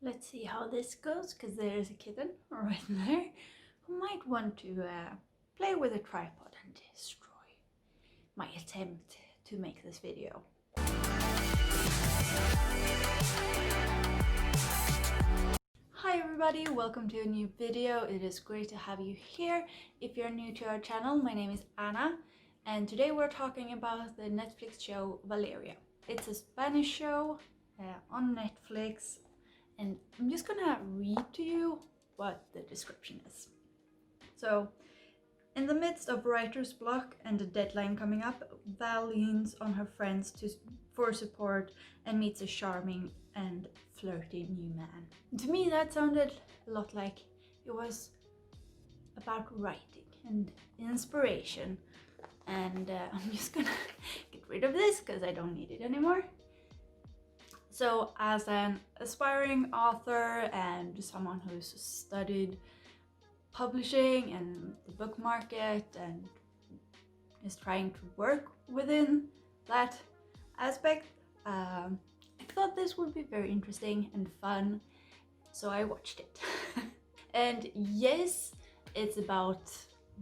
Let's see how this goes, because there's a kitten right there who might want to play with a tripod and destroy my attempt to make this video. Hi everybody, welcome to a new video. It is great to have you here. If you're new to our channel, my name is Anna, and today we're talking about the Netflix show Valeria. It's a Spanish show on Netflix, and I'm just gonna read to you what the description is. So, in the midst of writer's block and a deadline coming up, Val leans on her friends for support and meets a charming and flirty new man. To me, that sounded a lot like it was about writing and inspiration. And I'm just gonna get rid of this because I don't need it anymore. So, as an aspiring author and someone who's studied publishing and the book market and is trying to work within that aspect, I thought this would be very interesting and fun, so I watched it. And yes, it's about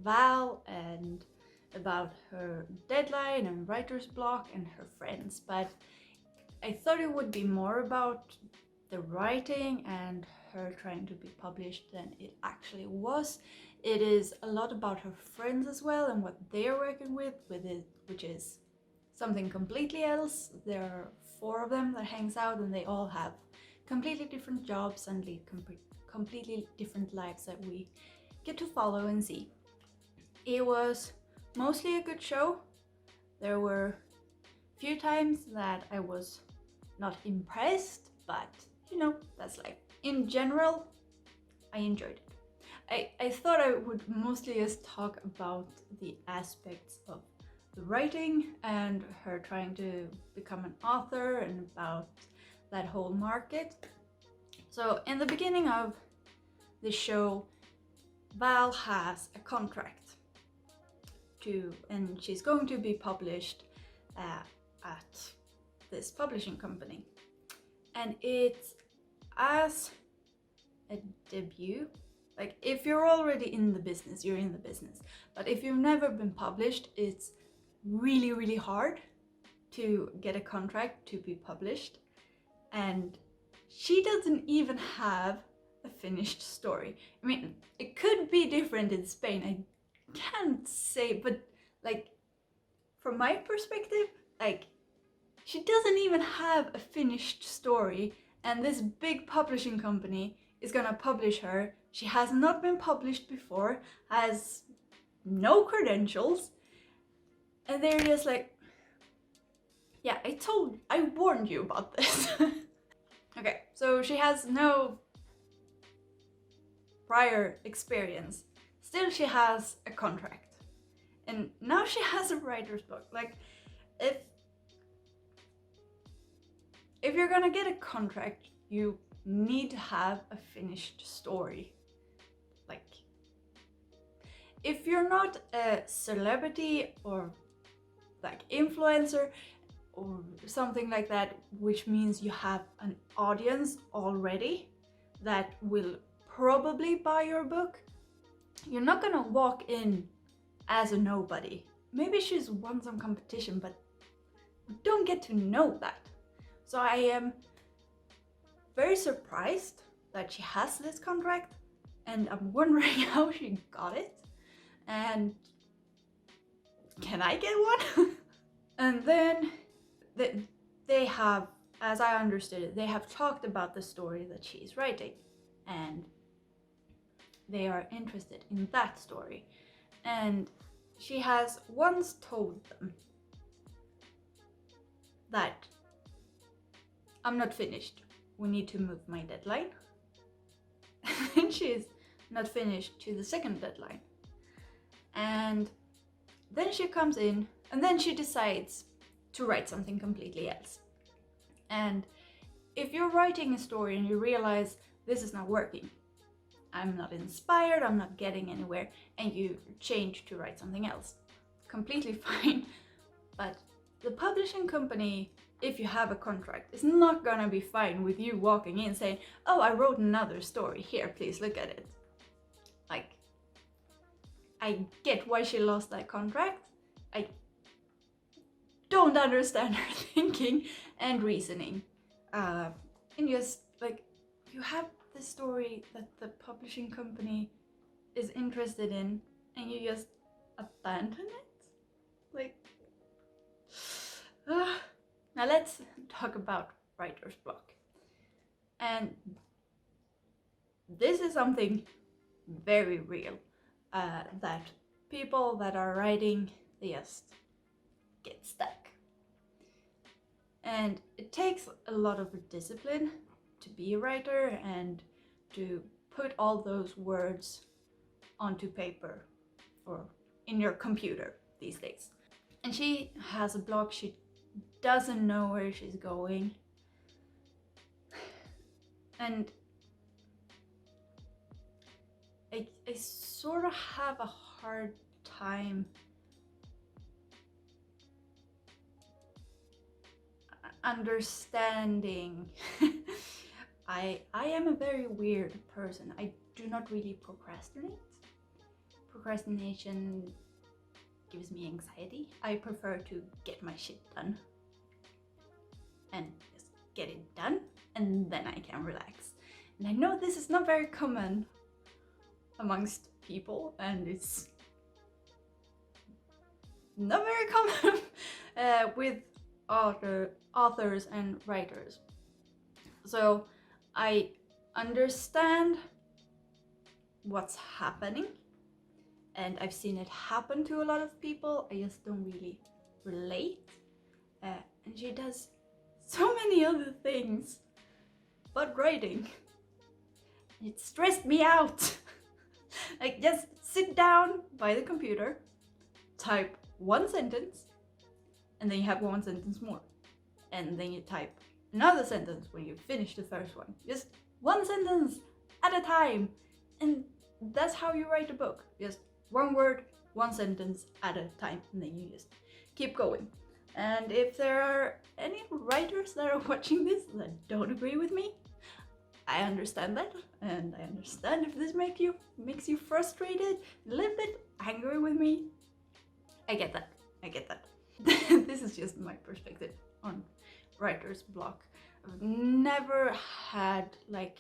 Val and about her deadline and writer's block and her friends, but I thought it would be more about the writing and her trying to be published than it actually was. It is a lot about her friends as well and what they're working with it, which is something completely else. There are 4 of them that hangs out, and they all have completely different jobs and lead completely different lives that we get to follow and see. It was mostly a good show. There were a few times that I was not impressed, but you know, that's life. In general, I enjoyed it. I thought I would mostly just talk about the aspects of the writing and her trying to become an author and about that whole market. So in the beginning of the show, Val has a contract and she's going to be published at this publishing company, and it's as a debut. Like, if you're already in the business, you're in the business, but if you've never been published, it's really hard to get a contract to be published. And she doesn't even have a finished story. I mean, it could be different in Spain, I can't say, but like, from my perspective, like, she doesn't even have a finished story, and this big publishing company is gonna publish her. She has not been published before, has no credentials, and they're just like, yeah, I warned you about this. Okay, so she has no prior experience. Still, she has a contract, and now she has a writer's block. Like, if you're gonna get a contract, you need to have a finished story. Like, if you're not a celebrity or like influencer or something like that, which means you have an audience already that will probably buy your book, you're not gonna walk in as a nobody. Maybe she's won some competition, but we don't get to know that. So I am very surprised that she has this contract, and I'm wondering how she got it, and can I get one? And then they have, as I understood it, they have talked about the story that she's writing, and they are interested in that story. And she has once told them that I'm not finished, we need to move my deadline. And she's not finished to the second deadline. And then she comes in, and then she decides to write something completely else. And if you're writing a story and you realize this is not working, I'm not inspired, I'm not getting anywhere, and you change to write something else, completely fine. But the publishing company if you have a contract, it's not gonna be fine with you walking in saying, oh, I wrote another story, here, please look at it. Like, I get why she lost that contract. I don't understand her thinking and reasoning. And just like, you have the story that the publishing company is interested in and you just abandon it? Like, now let's talk about writer's block. And this is something very real, that people that are writing, they just get stuck. And it takes a lot of discipline to be a writer and to put all those words onto paper or in your computer these days. And she has a block, she doesn't know where she's going. And I sort of have a hard time understanding. I am a very weird person. I do not really procrastinate. Procrastination gives me anxiety. I prefer to get my shit done and just get it done, and then I can relax. And I know this is not very common amongst people, and it's not very common with authors and writers. So I understand what's happening, and I've seen it happen to a lot of people. I just don't really relate. And she does so many other things but writing. It stressed me out. Like, just sit down by the computer, type one sentence, and then you have one sentence more. And then you type another sentence when you finish the first one. Just one sentence at a time. And that's how you write a book. Just one word, one sentence at a time, and then you just keep going. And if there are any writers that are watching this that don't agree with me, I understand that, and I understand if this makes you frustrated, a little bit angry with me. I get that. This is just my perspective on writer's block. I've never had, like,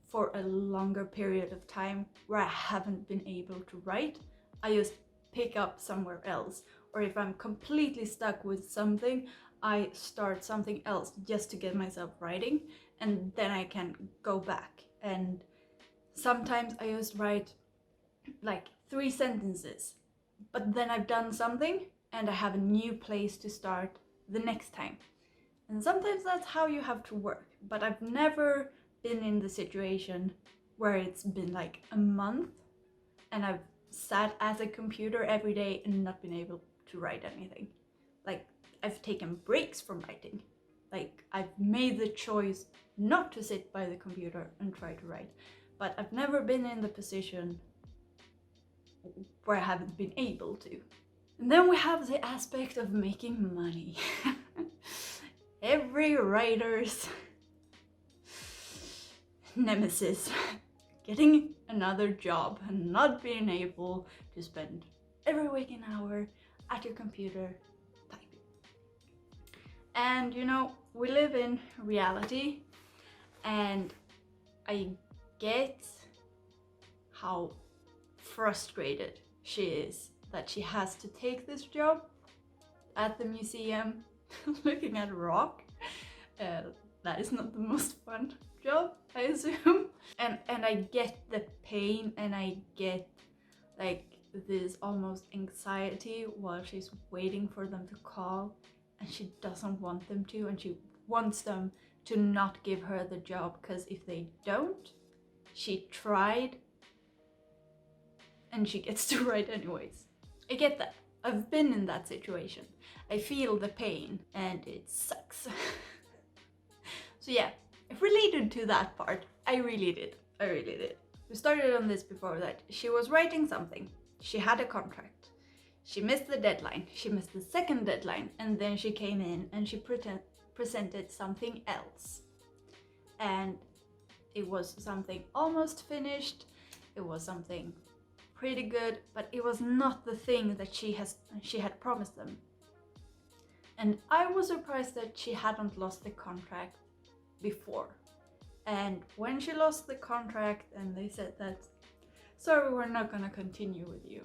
for a longer period of time where I haven't been able to write. I just pick up somewhere else, or if I'm completely stuck with something, I start something else just to get myself writing, and then I can go back. And sometimes I just write like 3 sentences, but then I've done something and I have a new place to start the next time. And sometimes that's how you have to work, but I've never been in the situation where it's been like a month and I've sat at a computer every day and not been able to write anything. Like, I've taken breaks from writing. Like, I've made the choice not to sit by the computer and try to write, but I've never been in the position where I haven't been able to. And then we have the aspect of making money. Every writer's nemesis, getting another job and not being able to spend every waking hour at your computer typing. And you know, we live in reality, and I get how frustrated she is that she has to take this job at the museum looking at rock. That is not the most fun job, I assume. And I get the pain, and I get like this almost anxiety while she's waiting for them to call, and she doesn't want them to, and she wants them to not give her the job, because if they don't, she tried and she gets to write anyways. I get that. I've been in that situation. I feel the pain, and it sucks. So yeah, I related to that part. I really did. We started on this before, that she was writing something. She had a contract. she missed the deadline, she missed the second deadline, and then she came in and she presented something else. And it was something almost finished, it was something pretty good, but it was not the thing that she had promised them. And I was surprised that she hadn't lost the contract before. And when she lost the contract and they said that, sorry, we're not gonna continue with you,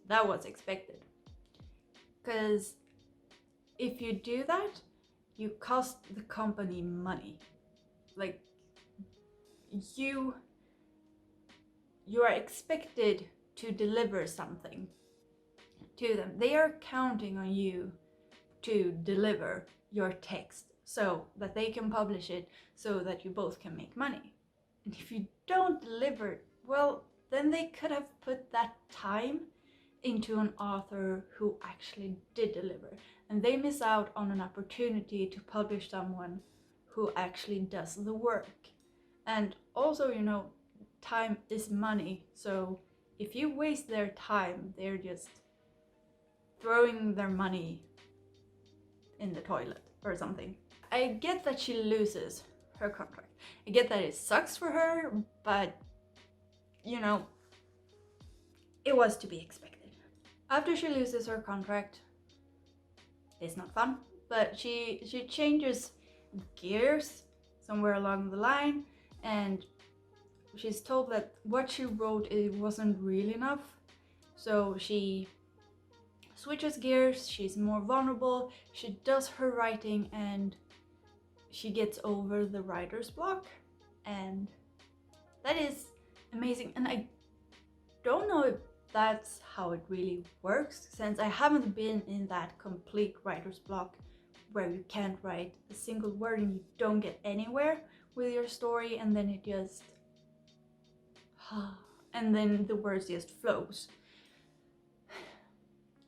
that was expected. Because if you do that, you cost the company money. Like, you are expected to deliver something to them. They are counting on you to deliver your text so that they can publish it, so that you both can make money. And if you don't deliver, well, then they could have put that time into an author who actually did deliver, and they miss out on an opportunity to publish someone who actually does the work. And also, you know, time is money, so if you waste their time, they're just throwing their money in the toilet or something. I get that she loses her contract. I get that it sucks for her, but you know, it was to be expected. After she loses her contract, it's not fun, but she changes gears somewhere along the line, and she's told that what she wrote, it wasn't really enough. So she switches gears, she's more vulnerable, she does her writing, and she gets over the writer's block, and that is amazing. And I don't know if that's how it really works, since I haven't been in that complete writer's block where you can't write a single word and you don't get anywhere with your story, and then it just and then the words just flows.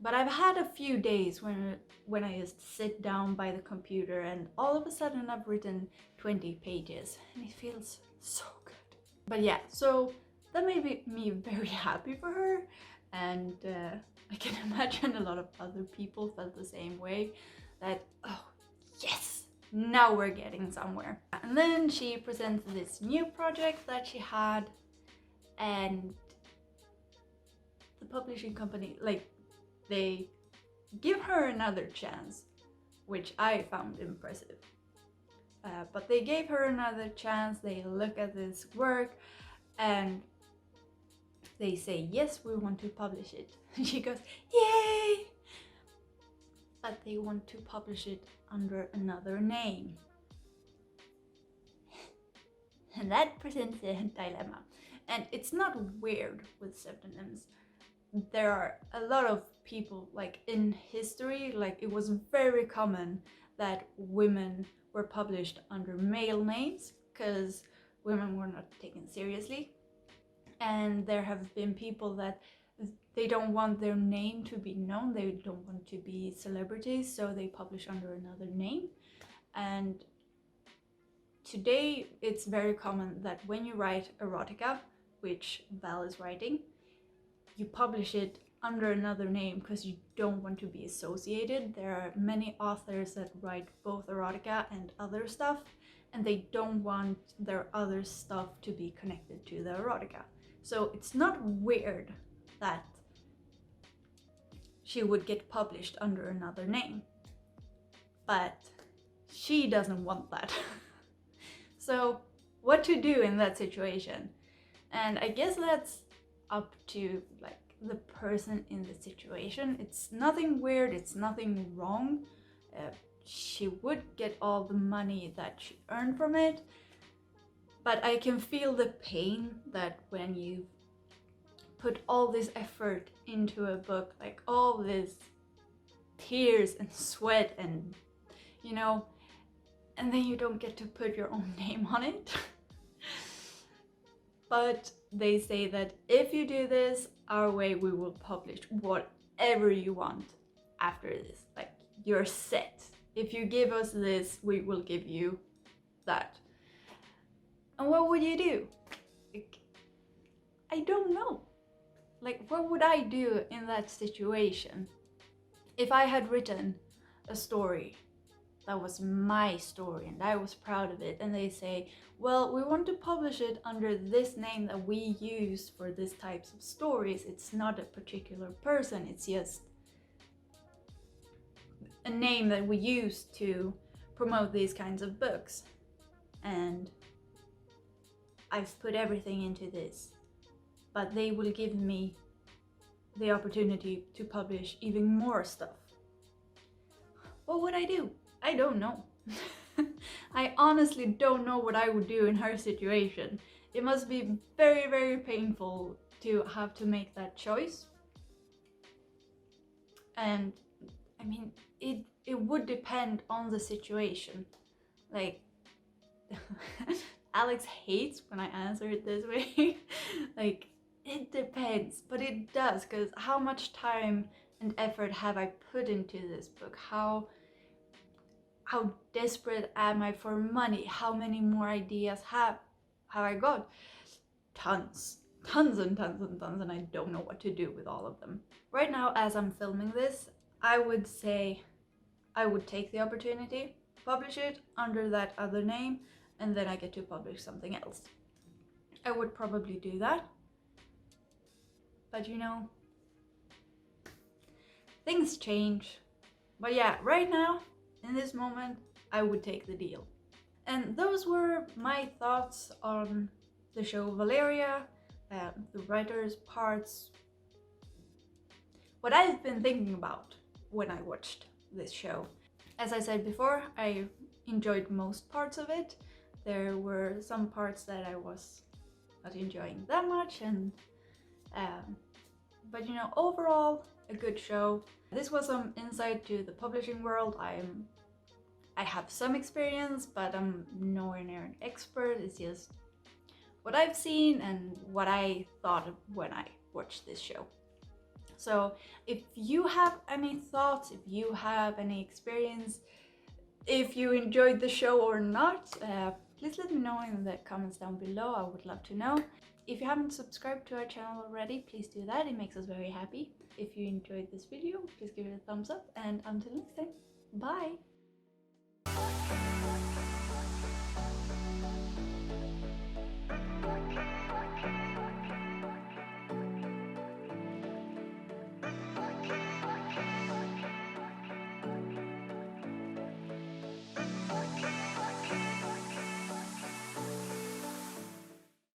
But I've had a few days when I just sit down by the computer and all of a sudden I've written 20 pages and it feels so good. But yeah, so that made me very happy for her, and I can imagine a lot of other people felt the same way, that, oh yes, now we're getting somewhere. And then she presents this new project that she had, and the publishing company, like, they give her another chance, which I found impressive. But they gave her another chance, they look at this work and they say, yes, we want to publish it. And she goes, yay! But they want to publish it under another name. And that presents a dilemma. And it's not weird with pseudonyms. There are a lot of people, like in history, like it was very common that women were published under male names because women were not taken seriously. And there have been people that they don't want their name to be known, they don't want to be celebrities, so they publish under another name. And today it's very common that when you write erotica, which Val is writing, you publish it under another name because you don't want to be associated. There are many authors that write both erotica and other stuff, and they don't want their other stuff to be connected to the erotica. So it's not weird that she would get published under another name, but she doesn't want that. So what to do in that situation? And I guess that's up to like the person in the situation. It's nothing weird, it's nothing wrong. She would get all the money that she earned from it, but I can feel the pain that when you put all this effort into a book, like all this tears and sweat and, you know, and then you don't get to put your own name on it. But they say that if you do this our way, we will publish whatever you want after this. Like, you're set. If you give us this, we will give you that. And what would you do? Like, I don't know. Like, what would I do in that situation? If I had written a story that was my story and I was proud of it, and they say, well, we want to publish it under this name that we use for these types of stories. It's not a particular person, it's just a name that we use to promote these kinds of books. And I've put everything into this, but they will give me the opportunity to publish even more stuff. What would I do? I don't know. I honestly don't know what I would do in her situation. It must be very, very painful to have to make that choice. And I mean, it would depend on the situation. Like, Alex hates when I answer it this way. Like, it depends, but it does, because how much time and effort have I put into this book? How desperate am I for money? How many more ideas have I got? Tons and tons and tons, and I don't know what to do with all of them. Right now, as I'm filming this, I would say I would take the opportunity, publish it under that other name, and then I get to publish something else. I would probably do that. But you know, things change. But yeah, right now, in this moment, I would take the deal. And those were my thoughts on the show Valeria, the writer's parts, what I've been thinking about when I watched this show. As I said before, I enjoyed most parts of it. There were some parts that I was not enjoying that much, and but you know, overall a good show. This was some insight to the publishing world. I have some experience, but I'm nowhere near an expert. It's just what I've seen and what I thought when I watched this show. So if you have any thoughts, if you have any experience, if you enjoyed the show or not, please let me know in the comments down below. I would love to know. If you haven't subscribed to our channel already, please do that. It makes us very happy. If you enjoyed this video, please give it a thumbs up, and until next time, bye!